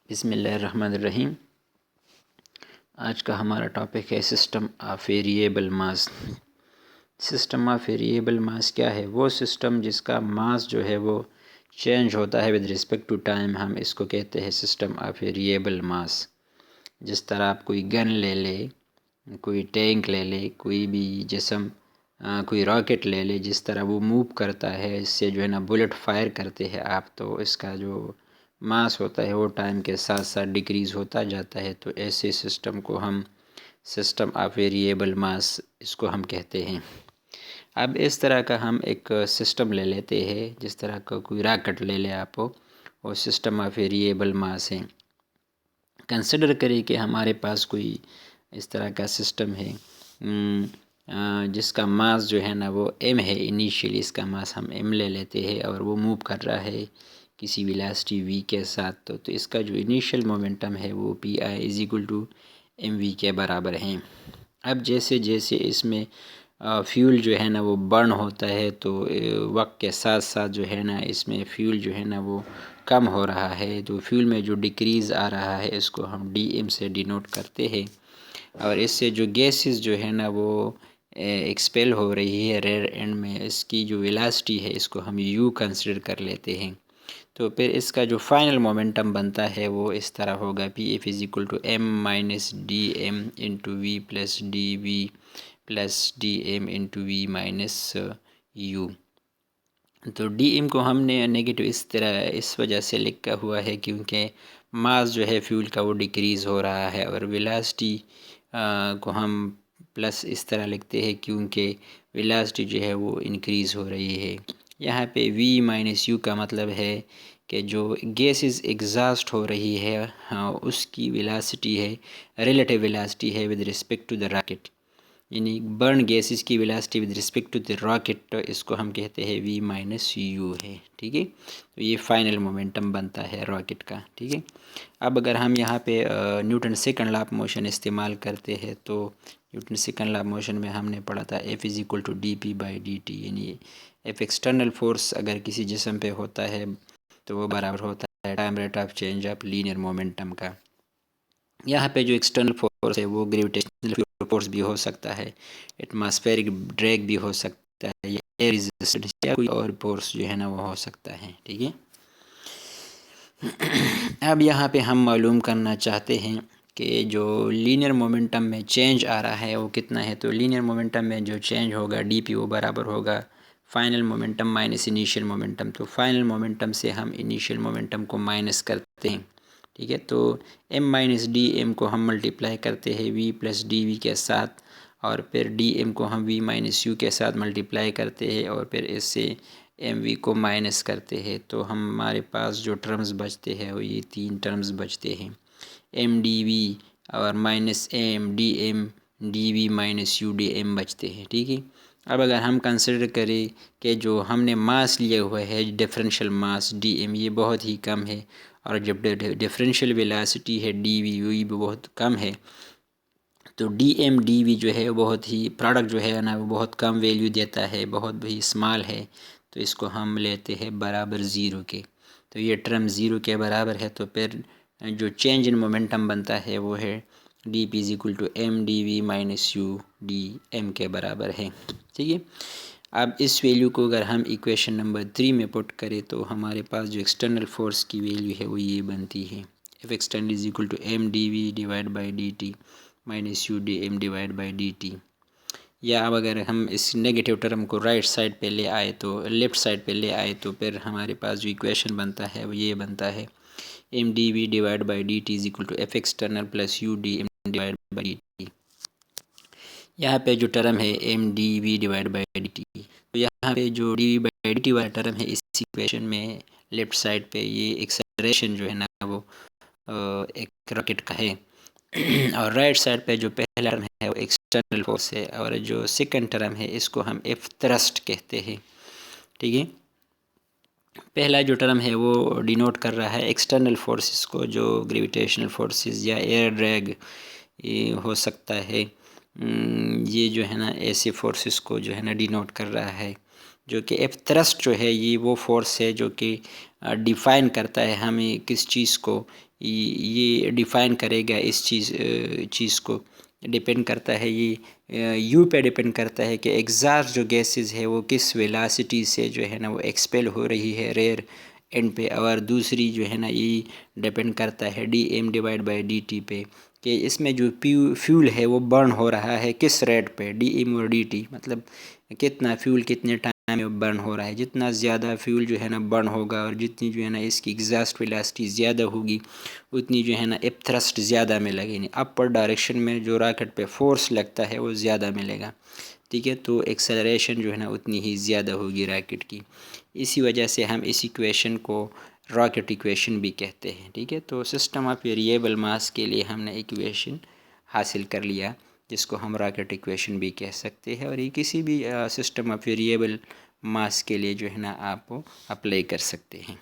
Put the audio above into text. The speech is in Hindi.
बिस्मिल्लाहिर्रहमानिर्रहीम। आज का हमारा टॉपिक है system of variable mass. System of variable mass क्या है? वो सिस्टम जिसका मास जो है वो चेंज होता है विद रिस्पेक्ट टू टाइम, हम इसको कहते हैं सिस्टम ऑफ वेरिएबल मास। जिस तरह आप कोई गन ले ले, कोई टैंक ले ले, कोई भी जिस्म, कोई रॉकेट ले ले, जिस तरह वो मूव करता है, इससे जो है ना बुलेट फायर करते हैं आप, तो इसका जो मास होता है वो टाइम के साथ साथ डिक्रीज़ होता जाता है। तो ऐसे सिस्टम को हम सिस्टम ऑफ वेरिएबल मास इसको हम कहते हैं। अब इस तरह का हम एक सिस्टम ले लेते हैं, जिस तरह का कोई रॉकेट ले ले आप, वो सिस्टम ऑफ वेरिएबल मास है। कंसिडर करें कि हमारे पास कोई इस तरह का सिस्टम है जिसका मास जो है ना वो m है। इनिशियली इसका मास हम m ले लेते हैं और वो मूव कर रहा है किसी वेलोसिटी v के साथ। तो इसका जो इनिशियल मोमेंटम है वो pi is equal to mv के बराबर है। अब जैसे जैसे इसमें फ्यूल जो है ना वो बर्न होता है, तो वक्त के साथ साथ जो है ना इसमें फ्यूल जो है ना वो कम हो रहा है। तो फ्यूल में जो डिक्रीज़ आ रहा है इसको हम dm से डिनोट करते हैं। और इससे जो गैसेस जो है ना वो एक्सपेल हो रही है रेयर एंड में, इसकी जो वेलोसिटी है इसको हम u कंसिडर कर लेते हैं। तो फिर इसका जो फाइनल मोमेंटम बनता है वो इस तरह होगा, P F is equal to m minus D M into V plus D V plus D M into V minus U. तो डी एम को हमने नेगेटिव इस तरह इस वजह से लिखा हुआ है क्योंकि मास जो है फ्यूल का वो डिक्रीज़ हो रहा है, और वेलोसिटी को हम प्लस इस तरह लिखते हैं क्योंकि वेलोसिटी जो है वो इंक्रीज़ हो रही है। यहाँ पे v माइनस यू का मतलब है कि जो गैसेस एग्जॉस्ट हो रही है, हाँ, उसकी वेलोसिटी है, रिलेटिव वेलोसिटी है with respect to the rocket, यानी बर्न गैसेस की velocity with respect to the rocket, तो इसको हम कहते हैं v माइनस यू है। ठीक है, तो ये फाइनल मोमेंटम बनता है रॉकेट का। ठीक है, अब अगर हम यहाँ पे Newton second law of motion इस्तेमाल करते हैं, तो Newton second law of motion में हमने पढ़ा था F is equal to D P by D T, यानी F एक्सटर्नल फोर्स अगर किसी जिस्म पे होता है तो वो बराबर होता है time rate of change of linear momentum का। यहाँ पे जो एक्सटर्नल फोर्स है वो ग्रेविटेशनल फोर्स भी हो सकता है, एटमॉस्फेरिक ड्रैग भी हो सकता है, या एयर रेजिस्टेंस या कोई और फोर्स जो है ना वो हो सकता है। ठीक है, अब यहाँ पे हम मालूम करना चाहते हैं कि जो लीनियर मोमेंटम में चेंज आ रहा है वो कितना है। तो लीनियर मोमेंटम में जो चेंज होगा डी पी वो बराबर होगा final momentum minus initial momentum. तो फाइनल मोमेंटम से हम इनिशियल मोमेंटम को माइनस करते हैं। ठीक है, तो m माइनस डी एम को हम मल्टीप्लाई करते हैं v प्लस डी वी के साथ, और फिर डी एम को हम v माइनस यू के साथ मल्टीप्लाई करते हैं, और फिर इससे एम वी को माइनस करते हैं। तो हमारे पास जो टर्म्स बचते हैं वो ये तीन टर्म्स बचते हैं, एम डी वी और minus M D M D V minus U D M बचते हैं। ठीक है, अब अगर हम कंसिडर करें कि जो हमने मास लिया हुआ है डिफरेंशियल मास डी एम ये बहुत ही कम है, और जब डिफरेंशियल वेलोसिटी है डी वी भी बहुत कम है, तो डी एम डी वी जो है बहुत ही प्रोडक्ट जो है ना वो बहुत कम वैल्यू देता है, बहुत ही स्मॉल है। तो इसको हम लेते हैं बराबर ज़ीरो के। तो ये टर्म ज़ीरो के बराबर है, तो फिर जो चेंज इन मोमेंटम बनता है वो है D P is equal to M D V minus U D M के बराबर है। ठीक है, अब इस वैल्यू को अगर हम इक्वेशन नंबर 3 में पुट करें तो हमारे पास जो एक्सटर्नल फोर्स की वैल्यू है वो ये बनती है, F external is equal to M D V divide by D T minus U D M divide by D T. या अब अगर हम इस नेगेटिव टर्म को राइट साइड पे ले आए, तो लेफ़्ट साइड पे ले आए, तो फिर हमारे पास जो इक्वेशन बनता है वो ये बनता है M D V divide by D T is equal to F external plus U D M divide by D T. यहाँ पे जो टर्म है M D V divide by D T, तो यहाँ पे जो D V by D T वाला टर्म है इस इक्वेशन में लेफ़्ट साइड पे ये एक्सेलरेशन जो है ना वो एक रॉकेट का है, और राइट साइड पे जो पहला टर्म है वो एक्सटर्नल फोर्स है, और जो सेकंड टर्म है इसको हम एफ थ्रस्ट कहते हैं। ठीक है, पहला जो टर्म है वो डिनोट कर रहा है एक्सटर्नल फोर्सेस को, जो ग्रेविटेशनल फोर्सेस या एयर ड्रैग हो सकता है, ये जो है ना ऐसे फोर्सेस को जो है ना डिनोट कर रहा है। जो कि एफ थ्रस्ट जो है ये वो फोर्स है जो कि डिफ़ाइन करता है हमें किस चीज़ को, ये डिफ़ाइन करेगा इस चीज़ को डिपेंड करता है, ये यू पे डिपेंड करता है कि एग्जॉस्ट जो गैसेस है वो किस वेलासिटी से जो है ना वो एक्सपेल हो रही है रेयर एंड पे, और दूसरी जो है ना ये डिपेंड करता है D M divide by D T पे, कि इसमें जो फ्यूल है वो बर्न हो रहा है किस रेट पे, डी एम और डी टी मतलब कितना फ्यूल कितने टाइम में बर्न हो रहा है। जितना ज़्यादा फ्यूल जो है ना बर्न होगा और जितनी जो है ना इसकी एग्जॉस्ट वेलोसिटी ज़्यादा होगी उतनी जो है ना एप थ्रस्ट ज़्यादा मिलेगी, अपर डायरेक्शन में जो रॉकेट पे फोर्स लगता है वो ज़्यादा मिलेगा। ठीक है, तो एक्सेलरेशन जो है ना उतनी ही ज़्यादा होगी रॉकेट की। इसी वजह से हम इस इक्वेशन को रॉकेट इक्वेशन भी कहते हैं। ठीक है, तो सिस्टम ऑफ वेरिएबल मास के लिए हमने इक्वेशन हासिल कर लिया जिसको हम रॉकेट इक्वेशन भी कह सकते हैं, और ये किसी भी सिस्टम ऑफ वेरिएबल मास के लिए जो है ना आप अप्लाई कर सकते हैं।